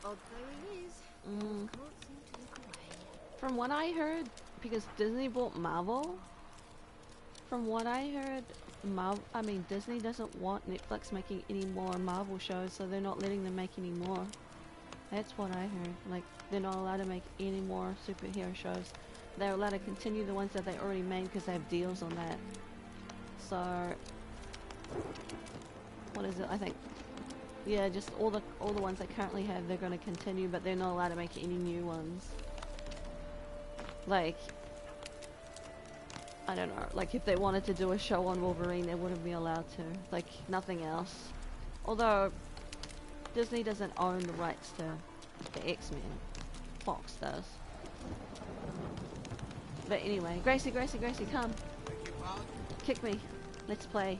Oh, there he is. Mm. Can't seem to look away. From what I heard, because Disney bought Marvel, from what I heard, Disney doesn't want Netflix making any more Marvel shows, so they're not letting them make any more. That's what I heard. Like, they're not allowed to make any more superhero shows. They're allowed to continue the ones that they already made because they have deals on that. So, what is it? I think, yeah, just all the ones they currently have, they're going to continue, but they're not allowed to make any new ones. Like, I don't know, like if they wanted to do a show on Wolverine, they wouldn't be allowed to. Like, nothing else. Although, Disney doesn't own the rights to the X-Men. Fox does. But anyway, Gracie, come. Kick me. Let's play.